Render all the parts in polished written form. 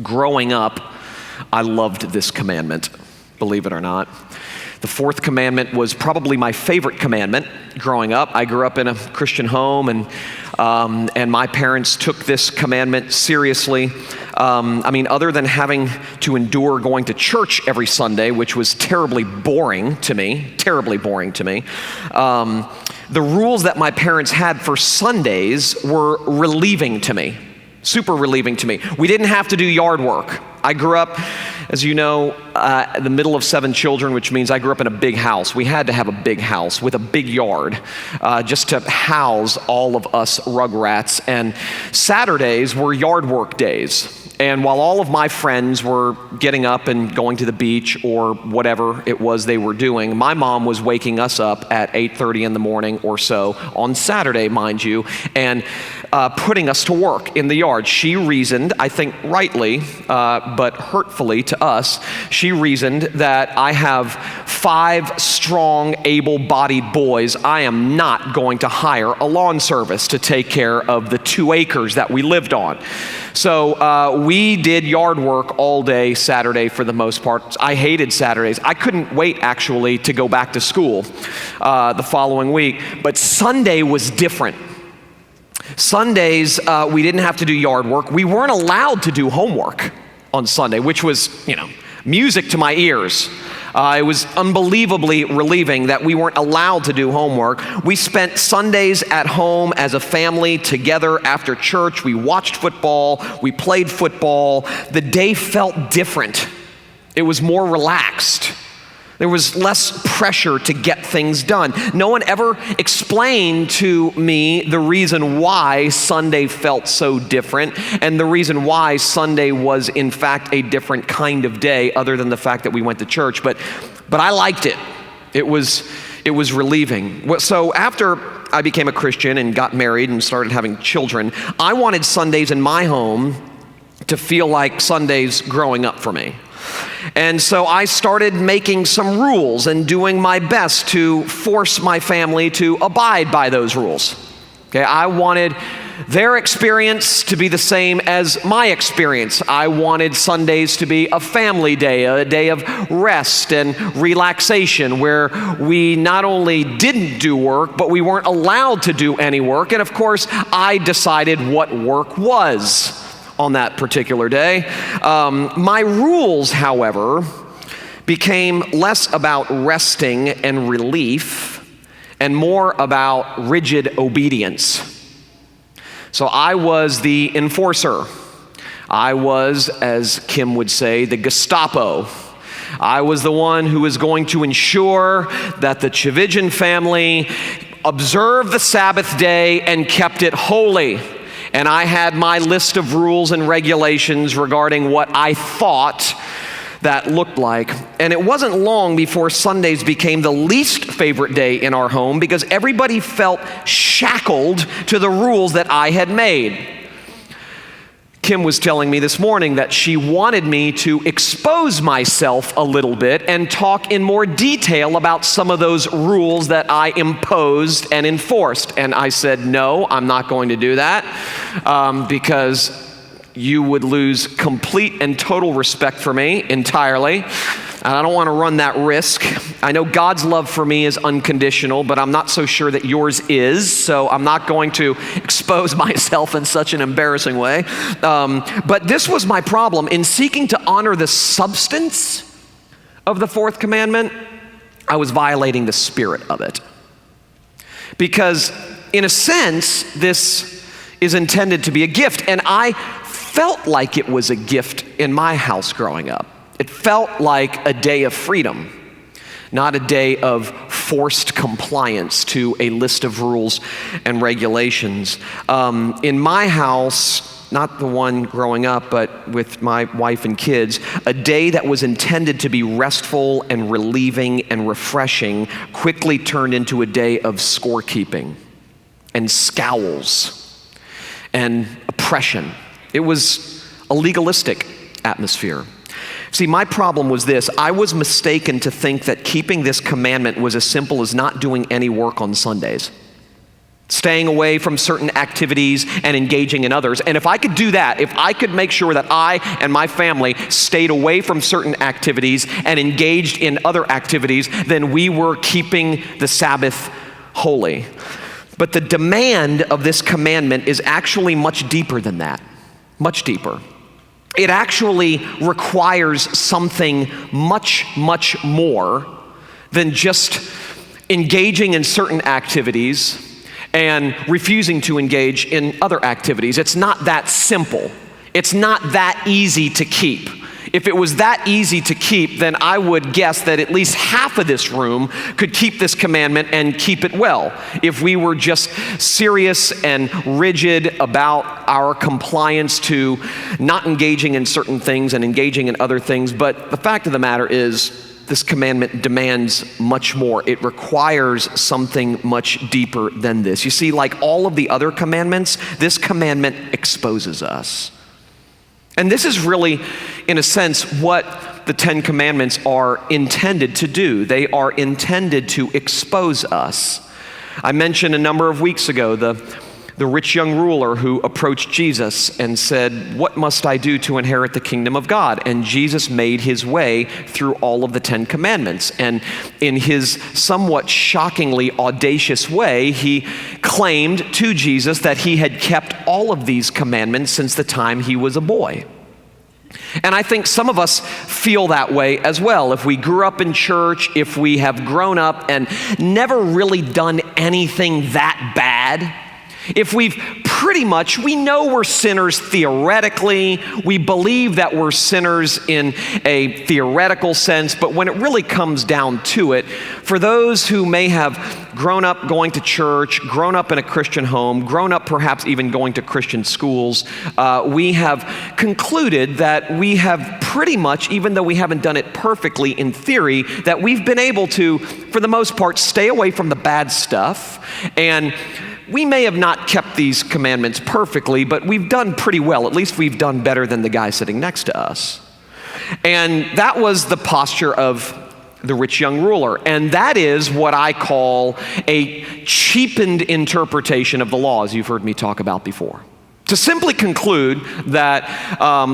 Growing up, I loved this commandment, believe it or not. The fourth commandment was probably my favorite commandment growing up. I grew up in a Christian home, and my parents took this commandment seriously. Other than having to endure going to church every Sunday, which was terribly boring to me, the rules that my parents had for Sundays were relieving to me, super relieving to me. We didn't have to do yard work. I grew up, as you know, the middle of 7 children, which means I grew up in a big house. We had to have a big house with a big yard just to house all of us rugrats. And Saturdays were yard work days. And while all of my friends were getting up and going to the beach or whatever it was they were doing, my mom was waking us up at 8:30 in the morning or so on Saturday, mind you, and putting us to work in the yard. She reasoned, I think rightly, but hurtfully to us, she reasoned that I have 5 strong, able-bodied boys. I am not going to hire a lawn service to take care of the 2 acres that we lived on. So we did yard work all day Saturday for the most part. I hated Saturdays. I couldn't wait, actually, to go back to school the following week. But Sunday was different. Sundays, we didn't have to do yard work. We weren't allowed to do homework on Sunday, which was, music to my ears. It was unbelievably relieving that we weren't allowed to do homework. We spent Sundays at home as a family together after church. We watched football. We played football. The day felt different. It was more relaxed. There was less pressure to get things done. No one ever explained to me the reason why Sunday felt so different and the reason why Sunday was in fact a different kind of day other than the fact that we went to church. But I liked it. It was relieving. So after I became a Christian and got married and started having children, I wanted Sundays in my home to feel like Sundays growing up for me. And so I started making some rules and doing my best to force my family to abide by those rules. Okay, I wanted their experience to be the same as my experience. I wanted Sundays to be a family day, a day of rest and relaxation where we not only didn't do work, but we weren't allowed to do any work. And of course, I decided what work was on that particular day. My rules, however, became less about resting and relief and more about rigid obedience. So I was the enforcer. I was, as Kim would say, the Gestapo. I was the one who was going to ensure that the Tchividjian family observed the Sabbath day and kept it holy. And I had my list of rules and regulations regarding what I thought that looked like. And it wasn't long before Sundays became the least favorite day in our home because everybody felt shackled to the rules that I had made. Kim was telling me this morning that she wanted me to expose myself a little bit and talk in more detail about some of those rules that I imposed and enforced. And I said, no, I'm not going to do that because you would lose complete and total respect for me entirely. And I don't want to run that risk. I know God's love for me is unconditional, but I'm not so sure that yours is, so I'm not going to expose myself in such an embarrassing way. But this was my problem. In seeking to honor the substance of the fourth commandment, I was violating the spirit of it. Because in a sense, this is intended to be a gift, and I felt like it was a gift in my house growing up. It felt like a day of freedom, not a day of forced compliance to a list of rules and regulations. In my house, not the one growing up, but with my wife and kids, a day that was intended to be restful and relieving and refreshing quickly turned into a day of scorekeeping and scowls and oppression. It was a legalistic atmosphere. See, my problem was this. I was mistaken to think that keeping this commandment was as simple as not doing any work on Sundays. staying away from certain activities and engaging in others. And if I could do that, if I could make sure that I and my family stayed away from certain activities and engaged in other activities, then we were keeping the Sabbath holy. But the demand of this commandment is actually much deeper than that, much deeper. It actually requires something much, much more than just engaging in certain activities and refusing to engage in other activities. It's not that simple. It's not that easy to keep. If it was that easy to keep, then I would guess that at least half of this room could keep this commandment and keep it well. If we were just serious and rigid about our compliance to not engaging in certain things and engaging in other things. But the fact of the matter is, this commandment demands much more. It requires something much deeper than this. You see, like all of the other commandments, this commandment exposes us. And this is really, in a sense, what the Ten Commandments are intended to do. They are intended to expose us. I mentioned a number of weeks ago the rich young ruler who approached Jesus and said, "What must I do to inherit the kingdom of God?" And Jesus made his way through all of the Ten Commandments. And in his somewhat shockingly audacious way, he claimed to Jesus that he had kept all of these commandments since the time he was a boy. And I think some of us feel that way as well. If we grew up in church, if we have grown up and never really done anything that bad, if we've we know we're sinners theoretically, we believe that we're sinners in a theoretical sense, but when it really comes down to it, for those who may have grown up going to church, grown up in a Christian home, grown up perhaps even going to Christian schools, we have concluded that we have pretty much, even though we haven't done it perfectly in theory, that we've been able to, for the most part, stay away from the bad stuff. And we may have not kept these commandments perfectly, but we've done pretty well. At least we've done better than the guy sitting next to us. And that was the posture of the rich young ruler. And that is what I call a cheapened interpretation of the law, as you've heard me talk about before. To simply conclude that,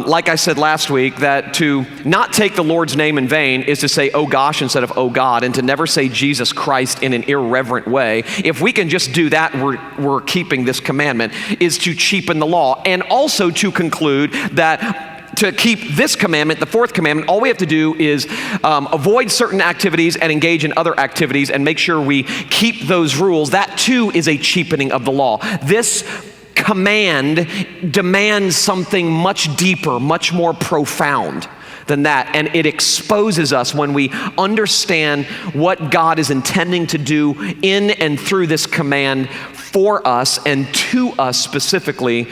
like I said last week, that to not take the Lord's name in vain is to say, "Oh gosh," instead of "Oh God," and to never say Jesus Christ in an irreverent way. If we can just do that, we're keeping this commandment, is to cheapen the law. And also to conclude that to keep this commandment, the fourth commandment, all we have to do is avoid certain activities and engage in other activities and make sure we keep those rules. That too is a cheapening of the law. This command demands something much deeper, much more profound than that. And it exposes us when we understand what God is intending to do in and through this command for us and to us specifically.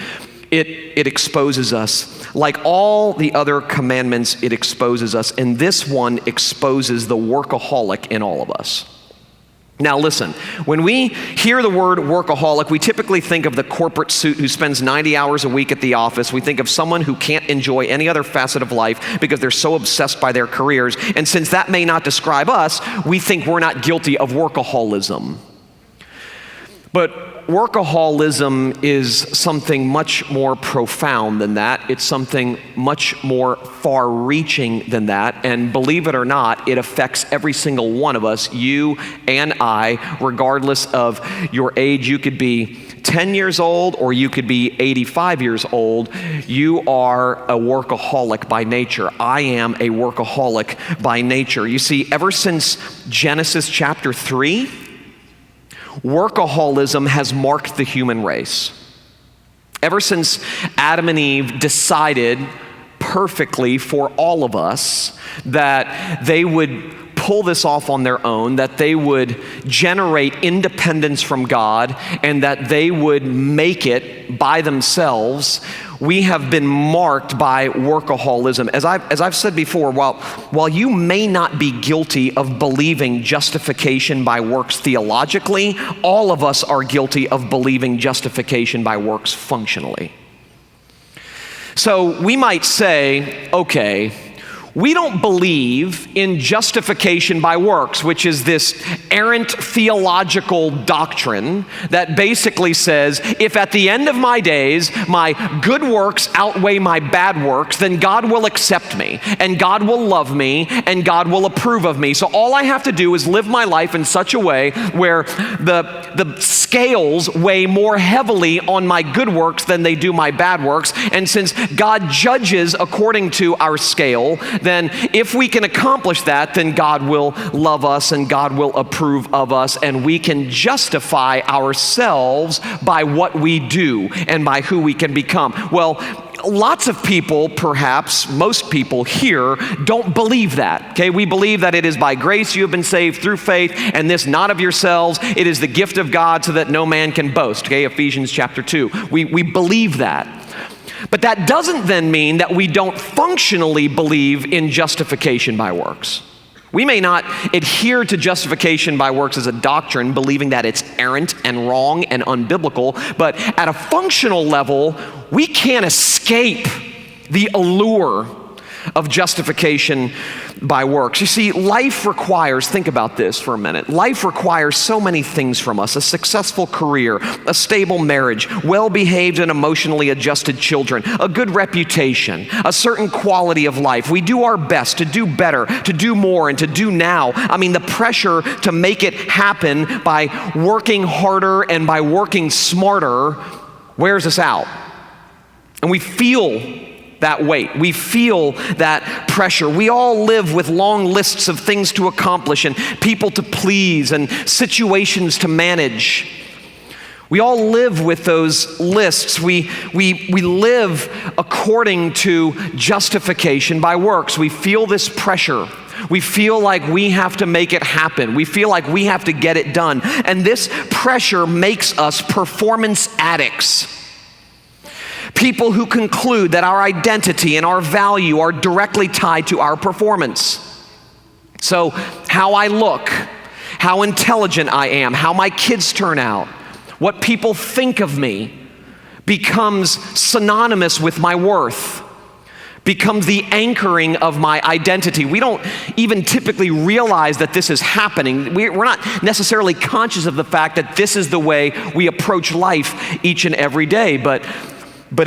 It exposes us. Like all the other commandments, it exposes us. And this one exposes the workaholic in all of us. Now listen, when we hear the word workaholic, we typically think of the corporate suit who spends 90 hours a week at the office. We think of someone who can't enjoy any other facet of life because they're so obsessed by their careers. And since that may not describe us, we think we're not guilty of workaholism. But workaholism is something much more profound than that. It's something much more far-reaching than that. And believe it or not, it affects every single one of us, you and I, regardless of your age. You could be 10 years old or you could be 85 years old. You are a workaholic by nature. I am a workaholic by nature. You see, ever since Genesis chapter 3, workaholism has marked the human race. Ever since Adam and Eve decided perfectly for all of us that they would pull this off on their own, that they would generate independence from God, and that they would make it by themselves, we have been marked by workaholism. As I've said before, while you may not be guilty of believing justification by works theologically, all of us are guilty of believing justification by works functionally. So we might say, okay, We don't believe in justification by works, which is this errant theological doctrine that basically says, if at the end of my days, my good works outweigh my bad works, then God will accept me, and God will love me, and God will approve of me. So all I have to do is live my life in such a way where the scales weigh more heavily on my good works than they do my bad works. And since God judges according to our scale, then if we can accomplish that, then God will love us and God will approve of us, and we can justify ourselves by what we do and by who we can become. Well, lots of people, perhaps most people here, don't believe that, okay? We believe that it is by grace you have been saved through faith, and this not of yourselves. It is the gift of God so that no man can boast, okay? Ephesians chapter 2. We believe that. But that doesn't then mean that we don't functionally believe in justification by works. We may not adhere to justification by works as a doctrine, believing that it's errant and wrong and unbiblical, but at a functional level, we can't escape the allure of justification by works. You see, life requires, think about this for a minute, life requires so many things from us: a successful career, a stable marriage, well-behaved and emotionally adjusted children, a good reputation, a certain quality of life. We do our best to do better, to do more, and to do now. I mean, the pressure to make it happen by working harder and by working smarter wears us out. And we feel that weight. We feel that pressure. We all live with long lists of things to accomplish and people to please and situations to manage. We all live with those lists. We live according to justification by works. We feel this pressure. We feel like we have to make it happen. We feel like we have to get it done. And this pressure makes us performance addicts. People who conclude that our identity and our value are directly tied to our performance. So how I look, how intelligent I am, how my kids turn out, what people think of me becomes synonymous with my worth, becomes the anchoring of my identity. We don't even typically realize that this is happening. We're not necessarily conscious of the fact that this is the way we approach life each and every day, but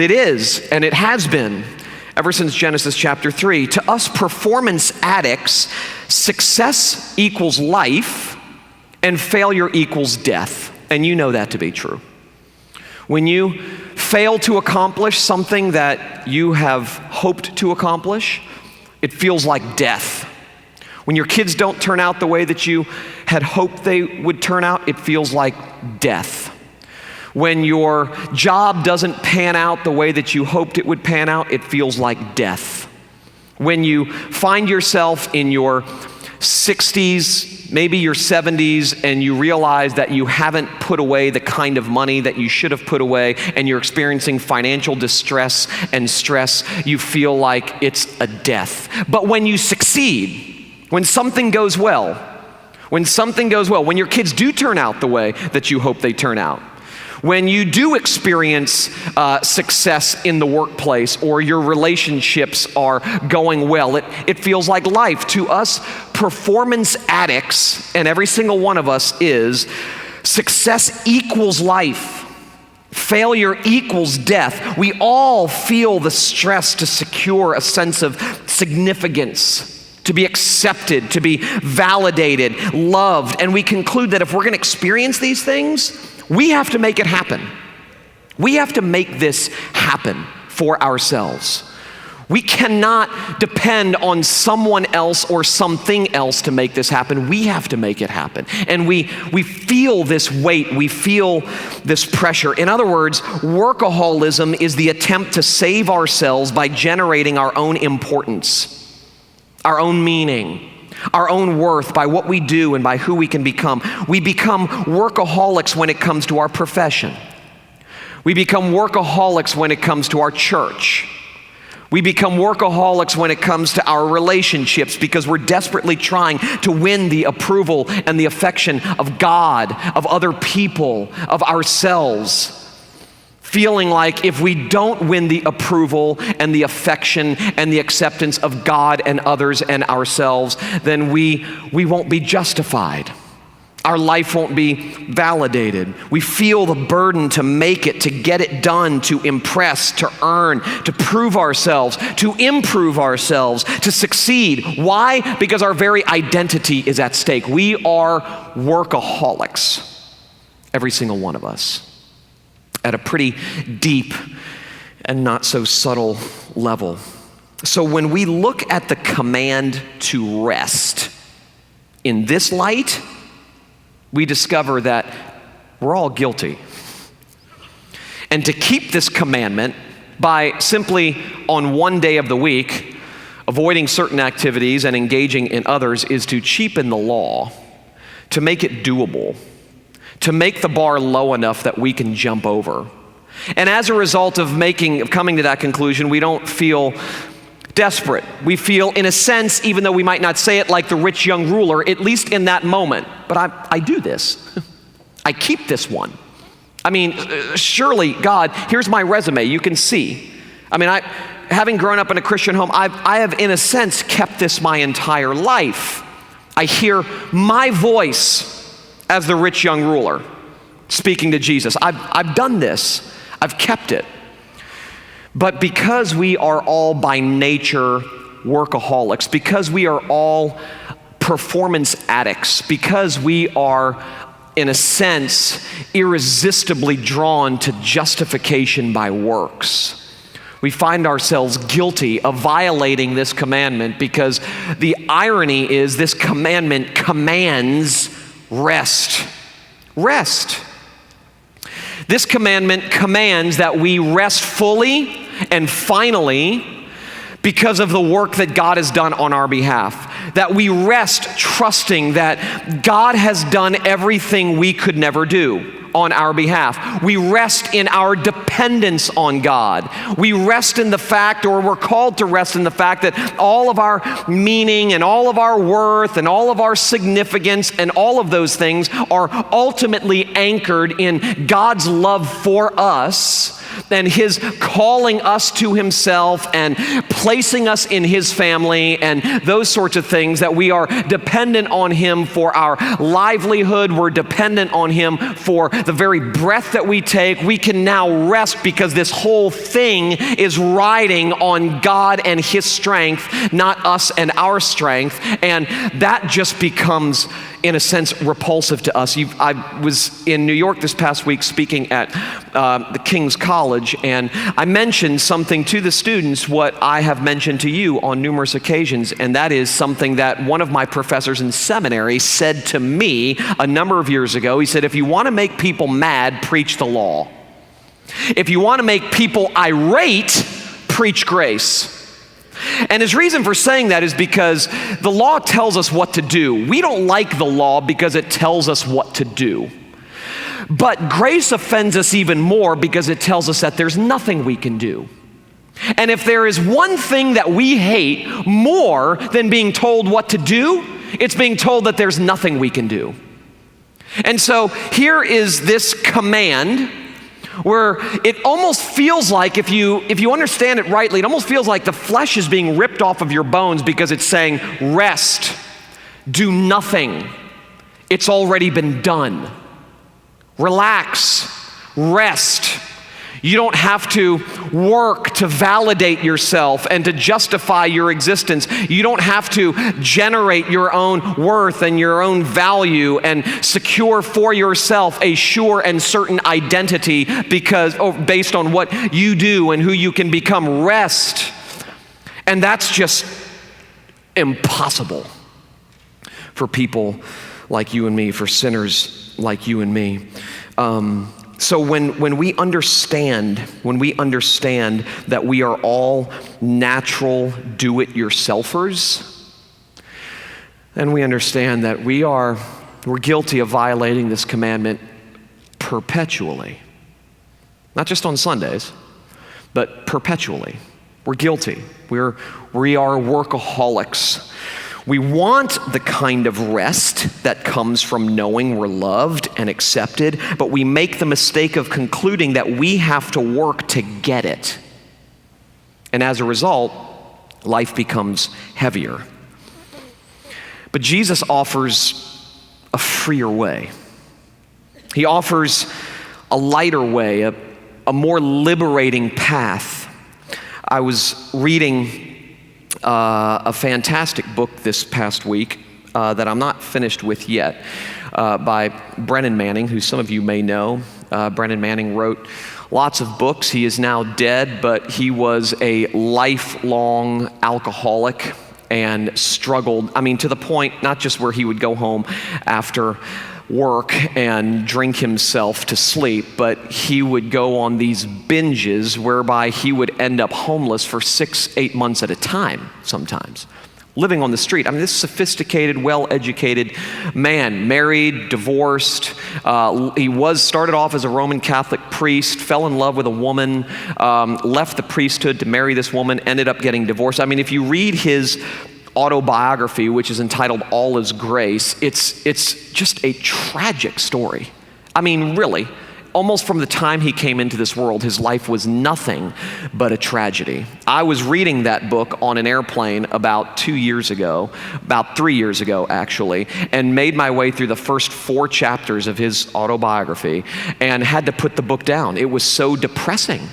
it is, and it has been ever since Genesis chapter 3. To us performance addicts, success equals life and failure equals death. And you know that to be true. When you fail to accomplish something that you have hoped to accomplish, it feels like death. When your kids don't turn out the way that you had hoped they would turn out, it feels like death. When your job doesn't pan out the way that you hoped it would pan out, it feels like death. When you find yourself in your 60s, maybe your 70s, and you realize that you haven't put away the kind of money that you should have put away, and you're experiencing financial distress and stress, you feel like it's a death. But when you succeed, when something goes well, when your kids do turn out the way that you hope they turn out, when you do experience success in the workplace or your relationships are going well, it feels like life. To us performance addicts, and every single one of us is, success equals life. Failure equals death. We all feel the stress to secure a sense of significance, to be accepted, to be validated, loved. And we conclude that if we're going to experience these things, we have to make it happen. We have to make this happen for ourselves. We cannot depend on someone else or something else to make this happen. We have to make it happen. And we feel this weight. We feel this pressure. In other words, workaholism is the attempt to save ourselves by generating our own importance, our own meaning, our own worth by what we do and by who we can become. We become workaholics when it comes to our profession. We become workaholics when it comes to our church. We become workaholics when it comes to our relationships because we're desperately trying to win the approval and the affection of God, of other people, of ourselves. feeling like if we don't win the approval and the affection and the acceptance of God and others and ourselves, then we won't be justified. Our life won't be validated. We feel the burden to make it, to get it done, to impress, to earn, to prove ourselves, to improve ourselves, to succeed. Why? Because our very identity is at stake. We are workaholics, every single one of us, at a pretty deep and not so subtle level. So when we look at the command to rest in this light, we discover that we're all guilty. And to keep this commandment by simply on one day of the week avoiding certain activities and engaging in others is to cheapen the law, to make it doable, to make the bar low enough that we can jump over. And as a result of coming to that conclusion, we don't feel desperate. We feel, in a sense, even though we might not say it like the rich young ruler, at least in that moment, but I do this. I keep this one. I mean, surely, God, here's my resume, you can see. I mean, having grown up in a Christian home, I have, in a sense, kept this my entire life. I hear my voice as the rich young ruler speaking to Jesus. I've done this. I've kept it. But because we are all by nature workaholics, because we are all performance addicts, because we are, in a sense, irresistibly drawn to justification by works, we find ourselves guilty of violating this commandment, because the irony is this commandment commands rest. Rest. This commandment commands that we rest fully and finally because of the work that God has done on our behalf. That we rest trusting that God has done everything we could never do on our behalf. We rest in our dependence on God. We rest in the fact, or we're called to rest in the fact, that all of our meaning and all of our worth and all of our significance and all of those things are ultimately anchored in God's love for us and His calling us to Himself and placing us in His family and those sorts of things, that we are dependent on Him for our livelihood. We're dependent on Him for the very breath that we take. We can now rest because this whole thing is riding on God and His strength, not us and our strength. And that just becomes, in a sense, repulsive to us. I was in New York this past week speaking at the King's College, and I mentioned something to the students what I have mentioned to you on numerous occasions, and that is something that one of my professors in seminary said to me a number of years ago. He said, if you want to make people mad, preach the law. If you want to make people irate, preach grace. And his reason for saying that is because the law tells us what to do. We don't like the law because it tells us what to do. But grace offends us even more because it tells us that there's nothing we can do. And if there is one thing that we hate more than being told what to do, it's being told that there's nothing we can do. And so here is this command where it almost feels like, if you understand it rightly, it almost feels like the flesh is being ripped off of your bones, because it's saying, rest, do nothing. It's already been done. Relax, rest. You don't have to work to validate yourself and to justify your existence. You don't have to generate your own worth and your own value and secure for yourself a sure and certain identity based on what you do and who you can become. Rest. And that's just impossible for people like you and me, for sinners like you and me. So when we understand that we are all natural do-it-yourselfers, then we understand that we're guilty of violating this commandment perpetually. Not just on Sundays, but perpetually. We're guilty. We are workaholics. We want the kind of rest that comes from knowing we're loved and accepted, but we make the mistake of concluding that we have to work to get it. And as a result, life becomes heavier. But Jesus offers a freer way. He offers a lighter way, a more liberating path. I was reading a fantastic book this past week that I'm not finished with yet by Brennan Manning, who some of you may know. Brennan Manning wrote lots of books. He is now dead, but he was a lifelong alcoholic and struggled, to the point not just where he would go home after work and drink himself to sleep, but he would go on these binges whereby he would end up homeless for 6-8 months at a time sometimes, living on the street. This sophisticated, well-educated man, married, divorced. He started off as a Roman Catholic priest, fell in love with a woman, left the priesthood to marry this woman, ended up getting divorced. If you read his autobiography, which is entitled All Is Grace, it's just a tragic story. Really, almost from the time he came into this world, his life was nothing but a tragedy. I was reading that book on an airplane about 3 years ago actually, and made my way through the first 4 chapters of his autobiography and had to put the book down. It was so depressing.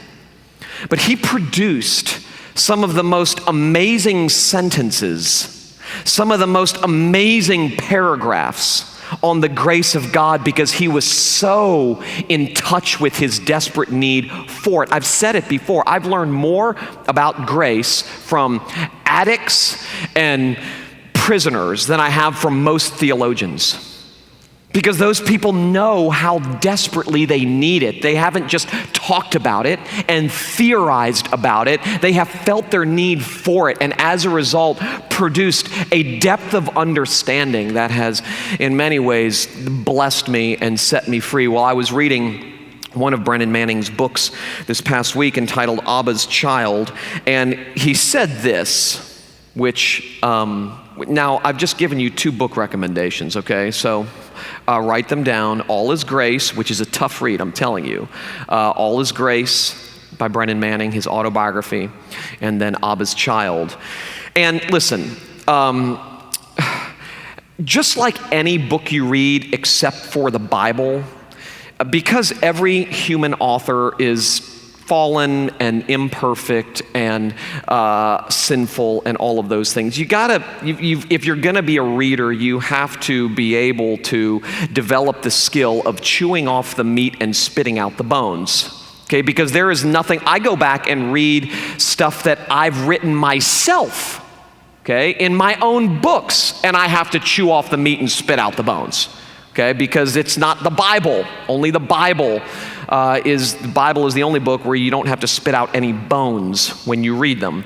But he produced some of the most amazing sentences, some of the most amazing paragraphs on the grace of God because he was so in touch with his desperate need for it. I've said it before, I've learned more about grace from addicts and prisoners than I have from most theologians. Because those people know how desperately they need it. They haven't just talked about it and theorized about it. They have felt their need for it, and as a result, produced a depth of understanding that has, in many ways, blessed me and set me free. While I was reading one of Brennan Manning's books this past week entitled Abba's Child, and he said this, which, now I've just given you 2 book recommendations, okay? So write them down. All Is Grace, which is a tough read, I'm telling you. All Is Grace by Brennan Manning, his autobiography, and then Abba's Child. And listen, just like any book you read except for the Bible, because every human author is fallen and imperfect and sinful and all of those things. If you're gonna be a reader, you have to be able to develop the skill of chewing off the meat and spitting out the bones. Okay, because there is nothing, I go back and read stuff that I've written myself, okay, in my own books, and I have to chew off the meat and spit out the bones. Okay, because it's not the Bible. Only the Bible is the only book where you don't have to spit out any bones when you read them.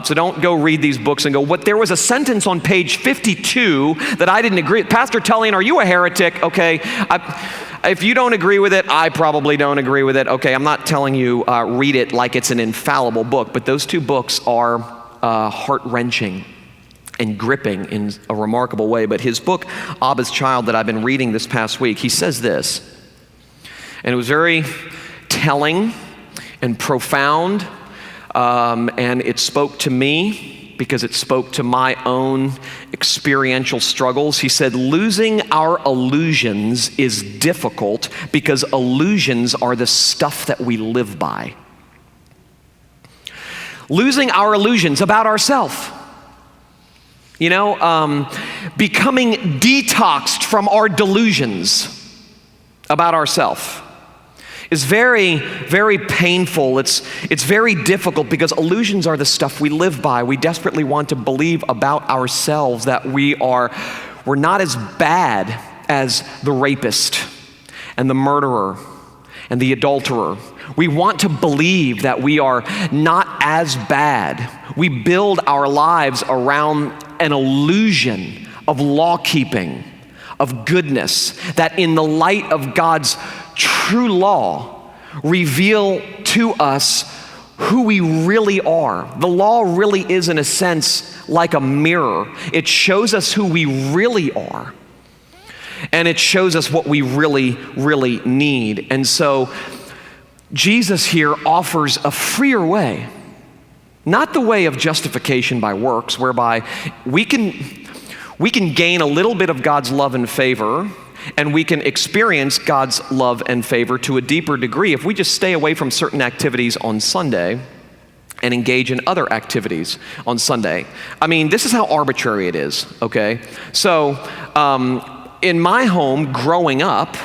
So don't go read these books and go, "What? There was a sentence on page 52 that I didn't agree with. Pastor Tullian, are you a heretic?" Okay, if you don't agree with it, I probably don't agree with it. Okay, I'm not telling you read it like it's an infallible book, but those 2 books are heart-wrenching and gripping in a remarkable way. But his book, Abba's Child, that I've been reading this past week, he says this, and it was very telling and profound, and it spoke to me because it spoke to my own experiential struggles. He said, losing our illusions is difficult because illusions are the stuff that we live by. Losing our illusions about ourselves. Becoming detoxed from our delusions about ourselves is very, very painful. It's very difficult because illusions are the stuff we live by. We desperately want to believe about ourselves that we're not as bad as the rapist and the murderer and the adulterer. We want to believe that we are not as bad. We build our lives around an illusion of law-keeping, of goodness, that in the light of God's true law reveal to us who we really are. The law really is, in a sense, like a mirror. It shows us who we really are. And it shows us what we really, really need. And so Jesus here offers a freer way, not the way of justification by works, whereby we can gain a little bit of God's love and favor, and we can experience God's love and favor to a deeper degree if we just stay away from certain activities on Sunday and engage in other activities on Sunday. I mean, this is how arbitrary it is, okay? So, in my home growing up,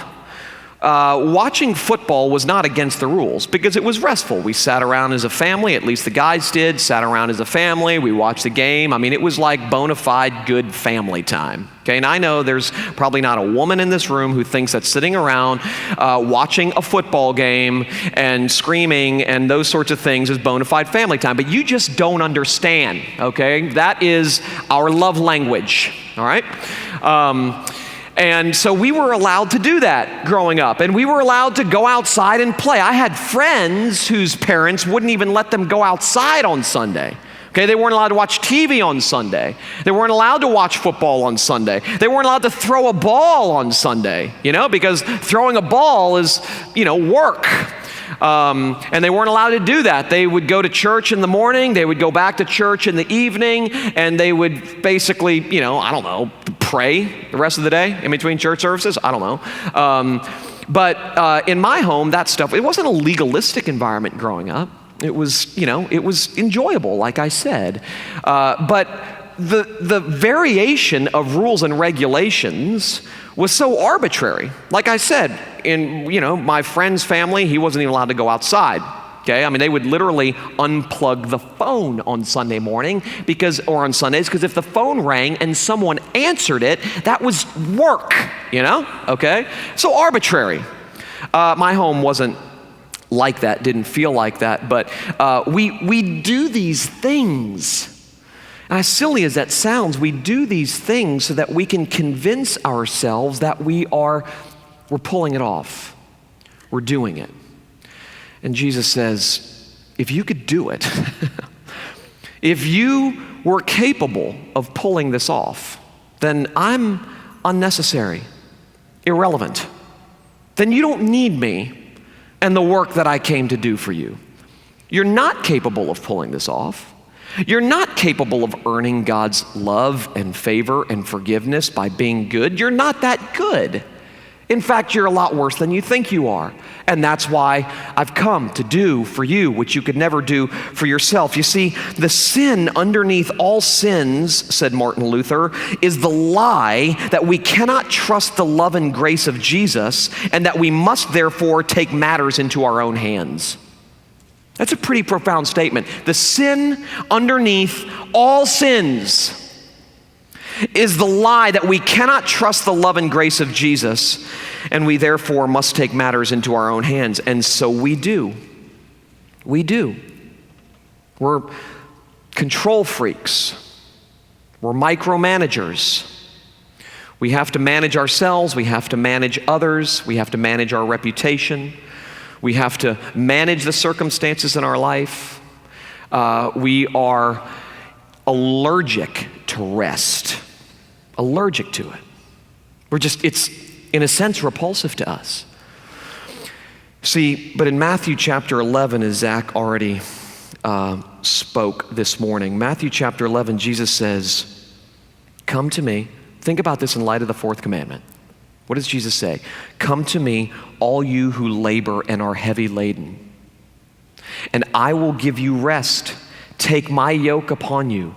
watching football was not against the rules because it was restful. We sat around as a family, at least the guys did, sat around as a family, we watched the game. I mean, it was like bona fide good family time. Okay, and I know there's probably not a woman in this room who thinks that sitting around watching a football game and screaming and those sorts of things is bona fide family time, but you just don't understand, okay? That is our love language, all right? And so we were allowed to do that growing up, and we were allowed to go outside and play. I had friends whose parents wouldn't even let them go outside on Sunday. Okay, they weren't allowed to watch TV on Sunday. They weren't allowed to watch football on Sunday. They weren't allowed to throw a ball on Sunday, because throwing a ball is, work. And they weren't allowed to do that. They would go to church in the morning, they would go back to church in the evening, and they would basically, pray the rest of the day in between church services. I don't know. But in my home, that stuff, it wasn't a legalistic environment growing up. It was, it was enjoyable, like I said. But the variation of rules and regulations was so arbitrary. Like I said, in my friend's family, he wasn't even allowed to go outside. Okay, I mean, they would literally unplug the phone on Sunday morning or on Sundays, because if the phone rang and someone answered it, that was work, okay? So arbitrary. My home wasn't like that, didn't feel like that, but we do these things. And as silly as that sounds, we do these things so that we can convince ourselves that we're pulling it off. We're doing it. And Jesus says, if you could do it, if you were capable of pulling this off, then I'm unnecessary, irrelevant. Then you don't need me and the work that I came to do for you. You're not capable of pulling this off. You're not capable of earning God's love and favor and forgiveness by being good. You're not that good. In fact, you're a lot worse than you think you are. And that's why I've come to do for you what you could never do for yourself. You see, the sin underneath all sins, said Martin Luther, is the lie that we cannot trust the love and grace of Jesus, and that we must therefore take matters into our own hands. That's a pretty profound statement. The sin underneath all sins is the lie that we cannot trust the love and grace of Jesus, and we therefore must take matters into our own hands. And so we do. We do. We're control freaks. We're micromanagers. We have to manage ourselves. We have to manage others. We have to manage our reputation. We have to manage the circumstances in our life. We are allergic to rest. Allergic to it. It's in a sense repulsive to us. See, but in Matthew chapter 11, as Zach already spoke this morning, Matthew chapter 11, Jesus says, come to me. Think about this in light of the fourth commandment. What does Jesus say? Come to me, all you who labor and are heavy laden, and I will give you rest. Take my yoke upon you.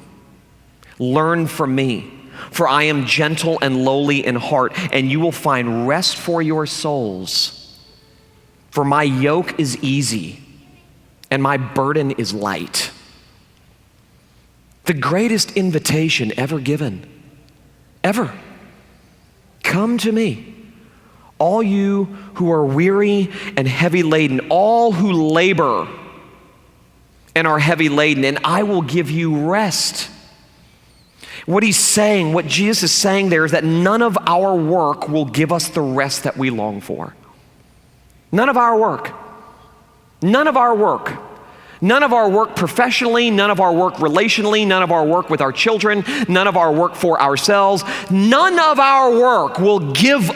Learn from me, for I am gentle and lowly in heart, and you will find rest for your souls. For my yoke is easy, and my burden is light. The greatest invitation ever given, ever. Come to me, all you who are weary and heavy laden, all who labor and are heavy laden, and I will give you rest. What he's saying, what Jesus is saying there is that none of our work will give us the rest that we long for. None of our work. None of our work. None of our work professionally, none of our work relationally, none of our work with our children, none of our work for ourselves, none of our work will grant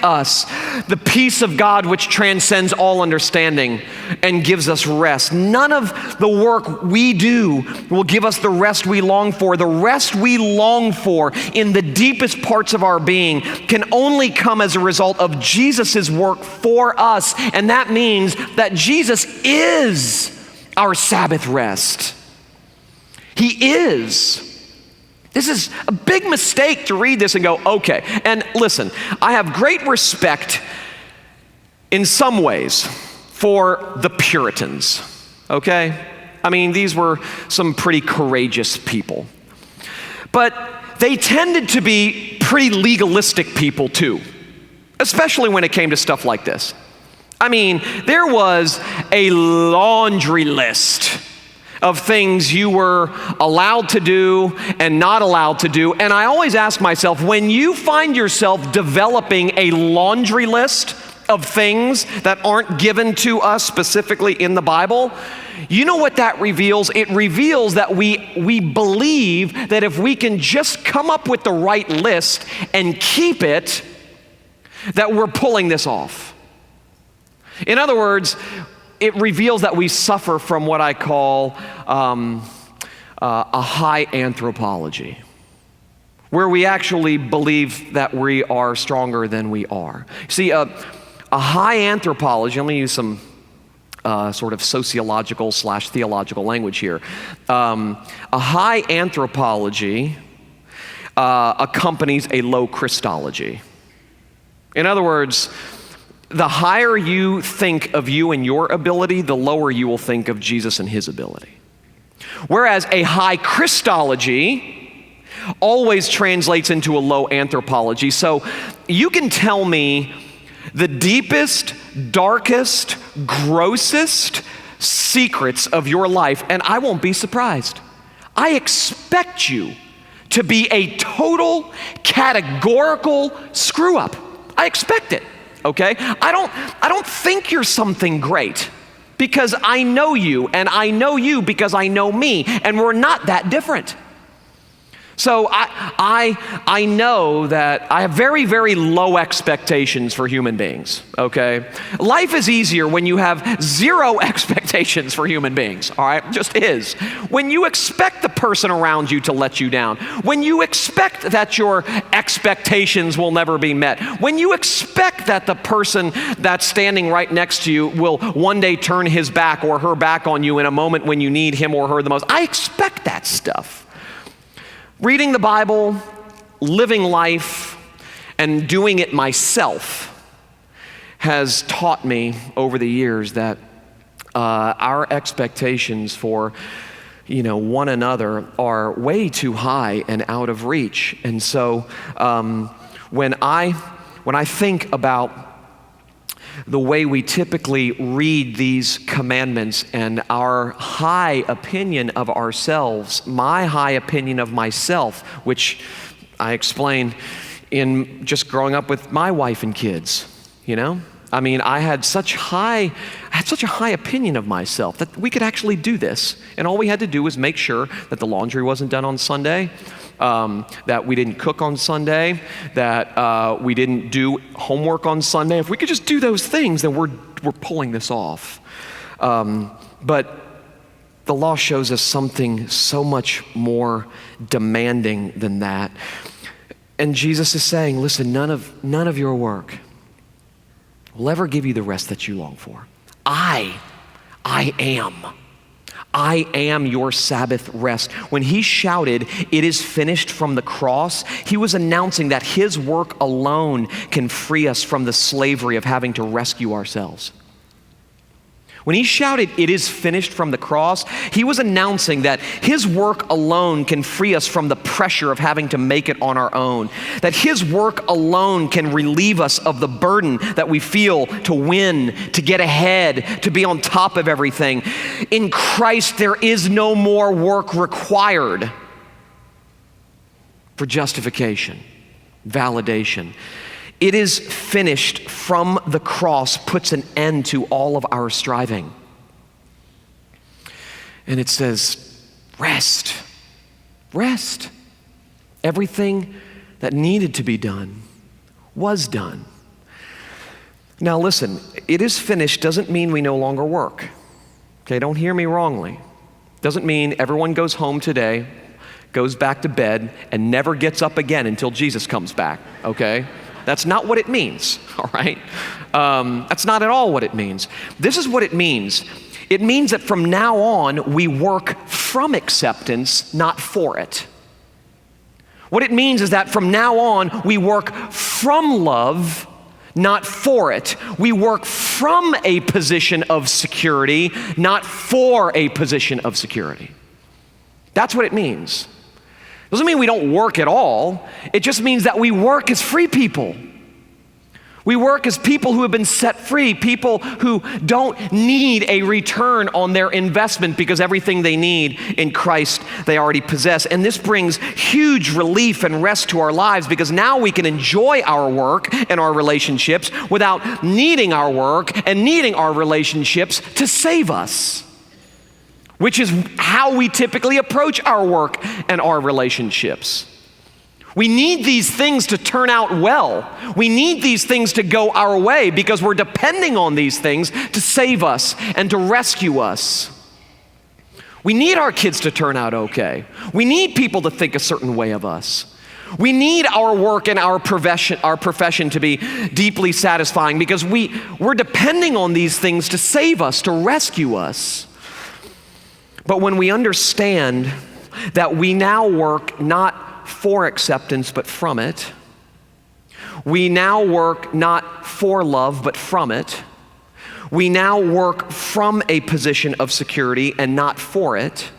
us the peace of God which transcends all understanding and gives us rest. None of the work we do will give us the rest we long for. The rest we long for in the deepest parts of our being can only come as a result of Jesus' work for us, and that means that Jesus is our Sabbath rest. He is. This is a big mistake to read this and go, okay. And listen, I have great respect in some ways for the Puritans, okay? I mean, these were some pretty courageous people. But they tended to be pretty legalistic people too, especially when it came to stuff like this. I mean, there was a laundry list of things you were allowed to do and not allowed to do. And I always ask myself, when you find yourself developing a laundry list of things that aren't given to us specifically in the Bible, you know what that reveals? It reveals that we believe that if we can just come up with the right list and keep it, that we're pulling this off. In other words, it reveals that we suffer from what I call a high anthropology, where we actually believe that we are stronger than we are. See, a high anthropology, let me use some sort of sociological / theological language here. A high anthropology accompanies a low Christology. In other words, the higher you think of you and your ability, the lower you will think of Jesus and his ability. Whereas a high Christology always translates into a low anthropology. So you can tell me the deepest, darkest, grossest secrets of your life, and I won't be surprised. I expect you to be a total, categorical screw-up. I expect it. Okay? I don't think you're something great, because I know you, and I know you because I know me, and we're not that different. So I know that I have very, very low expectations for human beings, okay? Life is easier when you have zero expectations for human beings, all right? Just is. When you expect the person around you to let you down, when you expect that your expectations will never be met, when you expect that the person that's standing right next to you will one day turn his back or her back on you in a moment when you need him or her the most. I expect that stuff. Reading the Bible, living life, and doing it myself has taught me over the years that our expectations for, one another are way too high and out of reach. And so when I think about the way we typically read these commandments and our high opinion of ourselves, my high opinion of myself, which I explained in just growing up with my wife and kids, I mean, I had such a high opinion of myself that we could actually do this. And all we had to do was make sure that the laundry wasn't done on Sunday, that we didn't cook on Sunday, that we didn't do homework on Sunday. If we could just do those things, then we're pulling this off. But the law shows us something so much more demanding than that. And Jesus is saying, listen, none of your work will ever give you the rest that you long for. I am your Sabbath rest. When he shouted, "It is finished," from the cross, he was announcing that his work alone can free us from the slavery of having to rescue ourselves. When he shouted, "It is finished," from the cross, he was announcing that his work alone can free us from the pressure of having to make it on our own. That his work alone can relieve us of the burden that we feel to win, to get ahead, to be on top of everything. In Christ, there is no more work required for justification, validation. "It is finished" from the cross puts an end to all of our striving. And it says, rest. Rest. Everything that needed to be done was done. Now listen, it is finished doesn't mean we no longer work. Okay, don't hear me wrongly. Doesn't mean everyone goes home today, goes back to bed, and never gets up again until Jesus comes back, okay? That's not what it means, all right? That's not at all what it means. This is what it means. It means that from now on, we work from acceptance, not for it. What it means is that from now on, we work from love, not for it. We work from a position of security, not for a position of security. That's what it means. Doesn't mean we don't work at all. It just means that we work as free people. We work as people who have been set free, people who don't need a return on their investment because everything they need in Christ they already possess. And this brings huge relief and rest to our lives because now we can enjoy our work and our relationships without needing our work and needing our relationships to save us, which is how we typically approach our work and our relationships. We need these things to turn out well. We need these things to go our way because we're depending on these things to save us and to rescue us. We need our kids to turn out okay. We need people to think a certain way of us. We need our work and our profession to be deeply satisfying because we're depending on these things to save us, to rescue us. But when we understand that we now work not for acceptance, but from it. We now work not for love, but from it. We now work from a position of security and not for it.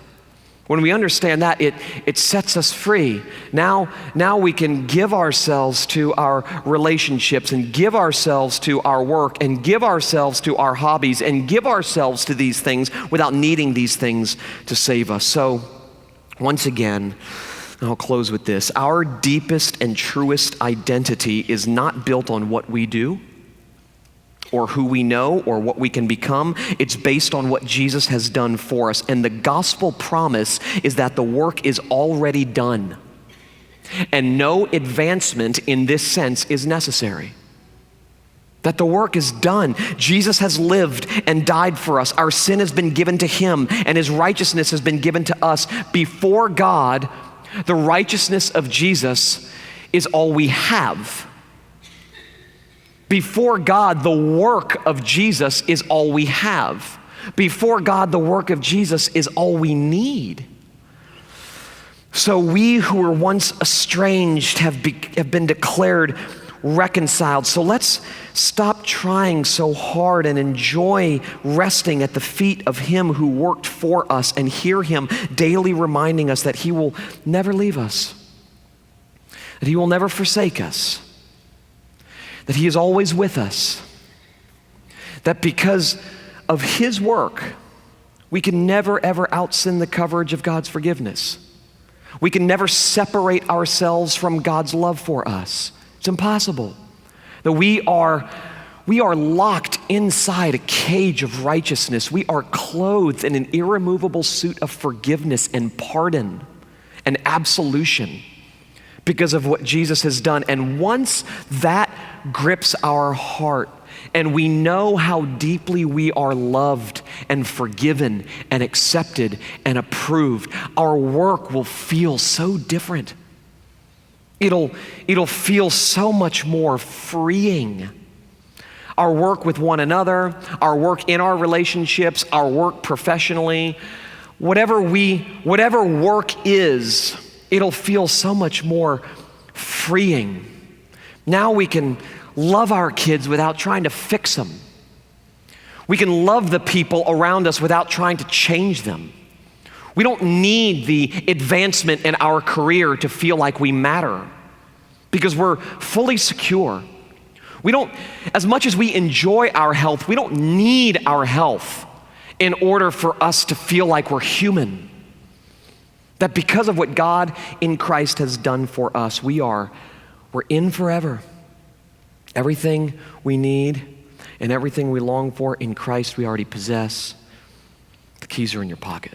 When we understand that, it sets us free. Now we can give ourselves to our relationships and give ourselves to our work and give ourselves to our hobbies and give ourselves to these things without needing these things to save us. So, once again, I'll close with this. Our deepest and truest identity is not built on what we do or who we know or what we can become. It's based on what Jesus has done for us. And the gospel promise is that the work is already done. And no advancement in this sense is necessary. That the work is done. Jesus has lived and died for us. Our sin has been given to him and his righteousness has been given to us. Before God, the righteousness of Jesus is all we have. Before God, the work of Jesus is all we have. Before God, the work of Jesus is all we need. So we who were once estranged have been declared reconciled. So let's stop trying so hard and enjoy resting at the feet of him who worked for us and hear him daily reminding us that he will never leave us, that he will never forsake us, that he is always with us, that because of his work, we can never ever outsin the coverage of God's forgiveness. We can never separate ourselves from God's love for us. It's impossible. That we are locked inside a cage of righteousness. We are clothed in an irremovable suit of forgiveness and pardon and absolution because of what Jesus has done. And once that grips our heart and we know how deeply we are loved and forgiven and accepted and approved, our work will feel so different. It'll feel so much more freeing. Our work with one another, our work in our relationships, our work professionally, whatever work is, it'll feel so much more freeing. Now we can love our kids without trying to fix them. We can love the people around us without trying to change them. We don't need the advancement in our career to feel like we matter because we're fully secure. We don't, as much as we enjoy our health, we don't need our health in order for us to feel like we're human. That because of what God in Christ has done for us, we're in forever. Everything we need and everything we long for in Christ we already possess. The keys are in your pocket.